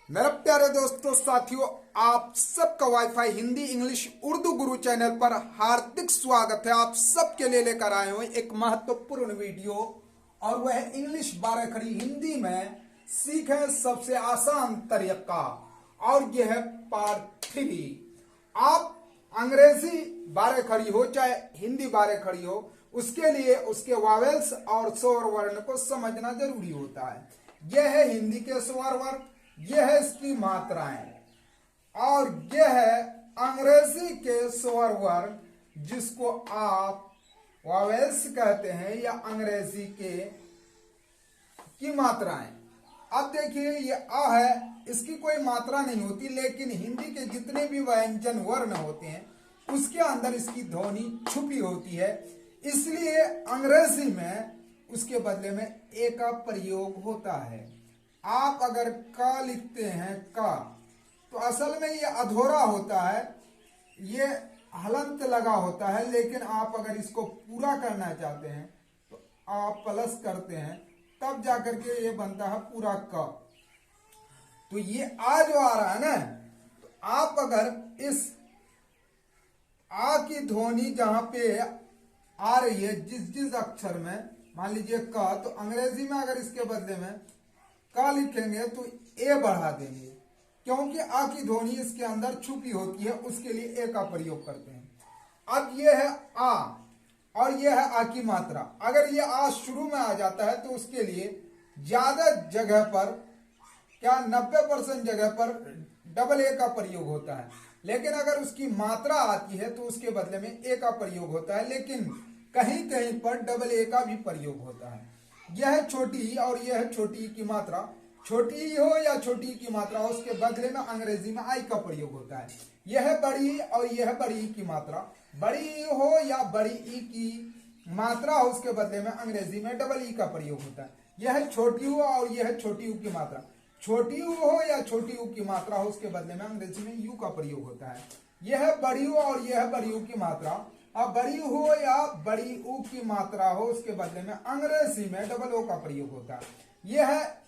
मेरे प्यारे दोस्तों साथियों, आप सबका वाईफाई हिंदी इंग्लिश उर्दू गुरु चैनल पर हार्दिक स्वागत है। आप सबके लिए लेकर आए हुए एक महत्वपूर्ण वीडियो, और वह है इंग्लिश 12 खड़ी हिंदी में सीखें सबसे आसान तरीका। और यह है पार्ट 3। आप अंग्रेजी 12 खड़ी हो चाहे हिंदी 12 खड़ी हो, उसके लिए उसके वावेल्स और स्वर वर्ण को समझना जरूरी होता है। यह है हिंदी के स्वर वर्ण, यह है इसकी मात्राएं, और यह है अंग्रेजी के स्वर वर्ण जिसको आप वावेल्स कहते हैं या अंग्रेजी के की मात्राएं। अब देखिए, ये आ है, इसकी कोई मात्रा नहीं होती, लेकिन हिंदी के जितने भी व्यंजन वर्ण होते हैं उसके अंदर इसकी ध्वनि छुपी होती है, इसलिए अंग्रेजी में उसके बदले में ए का प्रयोग होता है। आप अगर का लिखते हैं का, तो असल में ये अधूरा होता है, ये हलंत लगा होता है, लेकिन आप अगर इसको पूरा करना चाहते हैं तो आप प्लस करते हैं, तब जाकर के ये बनता है पूरा क। तो ये आ जो आ रहा है ना, तो आप अगर इस आ की ध्वनि जहां पे आ रही है जिस जिस अक्षर में, मान लीजिए क, तो अंग्रेजी में अगर इसके बदले में का लिखेंगे तो ए बढ़ा देंगे, क्योंकि आ की ध्वनि इसके अंदर छुपी होती है, उसके लिए ए का प्रयोग करते हैं। अब ये है आ और ये है आ की मात्रा। अगर ये आ शुरू में आ जाता है तो उसके लिए ज्यादा जगह पर, क्या 90% जगह पर डबल ए का प्रयोग होता है, लेकिन अगर उसकी मात्रा आती है तो उसके बदले में ए का प्रयोग होता है, लेकिन कहीं कहीं पर डबल ए का भी प्रयोग होता है। यह है छोटी ई और यह है छोटी ई की मात्रा। छोटी ई हो या छोटी ई की मात्रा हो, उसके बदले में अंग्रेजी में आई का प्रयोग होता है। यह है बड़ी ई और यह है बड़ी ई की मात्रा। बड़ी ई हो या बड़ी ई की मात्रा हो, उसके बदले में अंग्रेजी में डबल ई का प्रयोग होता है। यह है छोटी ऊ और यह है छोटी ऊ की मात्रा। छोटी ऊ हो या छोटी ऊ की मात्रा हो, उसके बदले में अंग्रेजी में यू का प्रयोग होता है। यह है बड़ी ऊ और यह है बड़ी ऊ की मात्रा। अब बड़ी ऊ हो या बड़ी ऊ की मात्रा हो, उसके बदले में अंग्रेजी में डबल ओ का प्रयोग होता है। यह है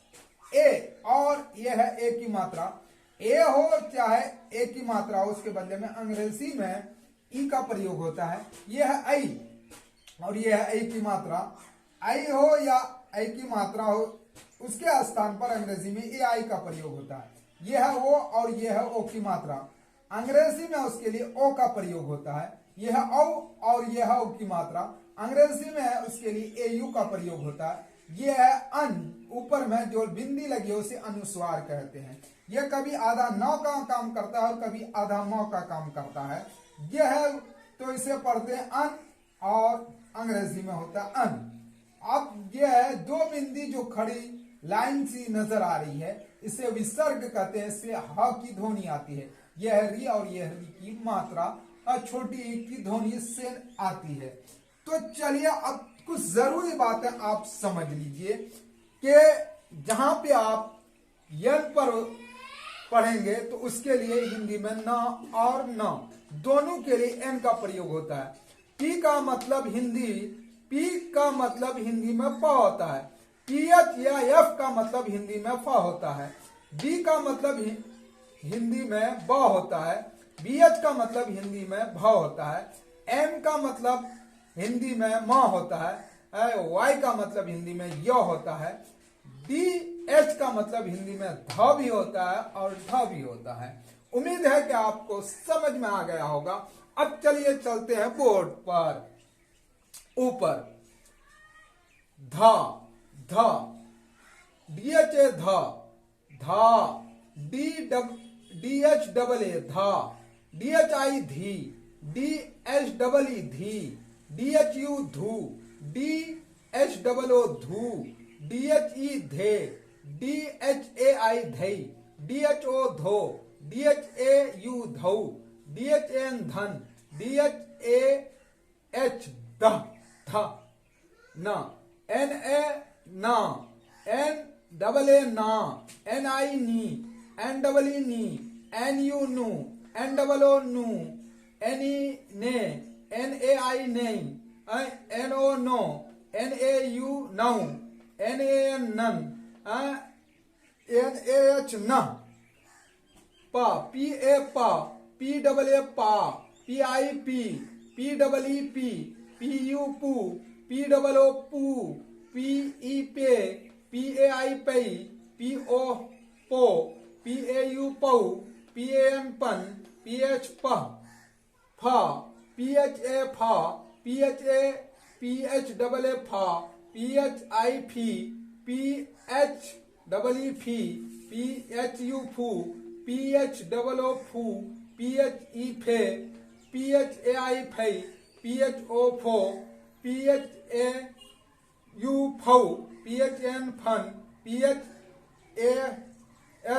ए और यह है ए की मात्रा। ए हो चाहे ए की मात्रा हो, उसके बदले में अंग्रेजी में ई का प्रयोग होता है। यह है आई और यह है ए की मात्रा। आई हो या आई की मात्रा हो, उसके स्थान पर अंग्रेजी में ए आई का प्रयोग होता है। यह है ओ और यह है ओ की मात्रा। अंग्रेजी में उसके लिए ओ का प्रयोग होता है। यह है औ और यह है ओ की मात्रा। अंग्रेजी में उसके लिए ए यू का प्रयोग होता है। यह है अन, ऊपर में जो बिंदी लगी है उसे अनुस्वार कहते हैं। यह कभी आधा नौ का काम करता है और कभी आधा मौ का काम करता है। यह है, तो इसे पढ़ते हैं अन और अंग्रेजी में होता है अन। अब यह है दो बिंदी जो खड़ी लाइन सी नजर आ रही है, इसे विसर्ग कहते हैं, इससे ह की ध्वनि आती है। यह है री और यह री की मात्रा, और छोटी ई की ध्वनि इससे आती है। तो चलिए, अब कुछ जरूरी बातें आप समझ लीजिए कि जहां पे आप यन पर पढ़ेंगे तो उसके लिए हिंदी में न और न दोनों के लिए एन का प्रयोग होता है। पी का मतलब हिंदी में प होता है। पीएच या एफ का मतलब हिंदी में फ होता है। बी का मतलब हिंदी में ब होता है। बीएच का मतलब हिंदी में भ होता है। एम का मतलब हिंदी में म होता है। वाई का मतलब हिंदी में य होता है। डी एच का मतलब हिंदी में ध भी होता है और ढ भी होता है। उम्मीद है कि आपको समझ में आ गया होगा। अब चलिए चलते हैं बोर्ड पर। ऊपर ध डी एच ए धा, डी एच डबल ए धा, डी एच आई धी, डी एच डबल ई धी, डी एच यू धू, डी एच डबल ओ धू, डी एच ई धे, डी एच ए आई धई, डी एच ओ धो, डी एच ए यू धऊ, डी एच एन धन, डी एच ए एच दह थ न, एन ए ना, एन डबल ए ना, एन आई नी, एन डबल ई नी, एन यू नू, एन डबल ओ नू, एन ई ने, एन ए आई नहीं, एन ओ नो, एन ए यू नौ, एन ए एन नन, एन ए एच न, पा, पी ए पा, पी डबल ए पा, पी आई पी, पी डबल ई पी, पी यू पू, पी डबल ओ पू, पी ई पे, पी ए आई पई, पी ओ पो, पी ए यू पऊ, पी ए एन पन, पी एच पह, फा, पी एच ए फा, P H A, P H double A फा, पी एच आई फी, पी एच डबल ई फी, पी एच यू फू, पी एच डबल ओ फू, पी एच ई फे, पी एच ए आई फई, P H O फो, P H A U फौ, P H N फन, P H A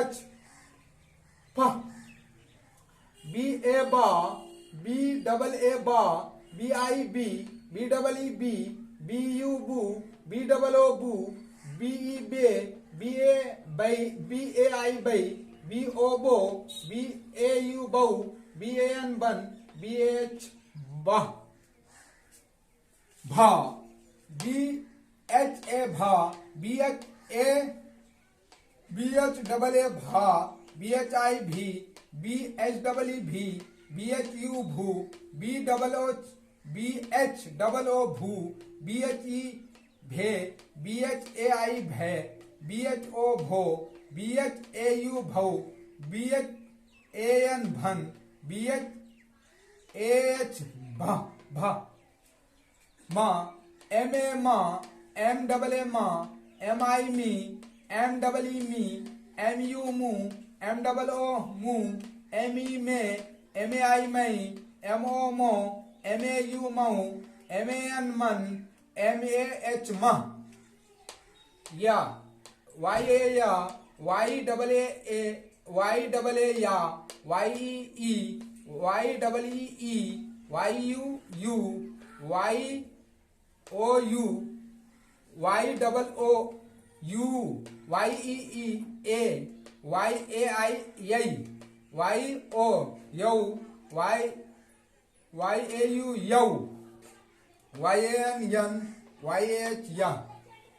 H फ, B A बा, बी डबल ए बा, बी आई बी, बी डबल ई बी, बी यू बू, बी डबल ओ बू, बी ई बे, बी ए बई, बी ए आई बई, बी ओ बो, बी ए यू बऊ, बी ए एन बन, बी एच बा, भा, बी एच ए भा, B H A, B H double A भा, बी एच आई भी, बी एच डबल ई भी, बी एच यू भू, B double O, B H double O भू, B H E भे, B H A आई भे, B H O भो, B H A you भौ, B H A N भन, B H A H भा, भा, माँ, एम ए माँ, एम डबल ए माँ, एम आई मी, एम डबल ई मी, एम यू मू, एम डबल ओ मू, एम ई में, M A I May, M O मो, एम ए यू मऊ, एम ए एन मन, एम ए एच मह, या, वाई ए या, Y double A, Y double A या, Y E, Y double E, Y U U, Y O U, Y double O U, Y E A, Y A I यई, Y O यौ, Y A U यौ, Y A N यन, Y H या।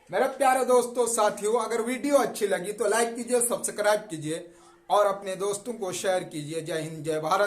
मेरे प्यारे दोस्तों साथियों, अगर वीडियो अच्छी लगी तो लाइक कीजिए, सब्सक्राइब कीजिए और अपने दोस्तों को शेयर कीजिए। जय हिंद, जय भारत।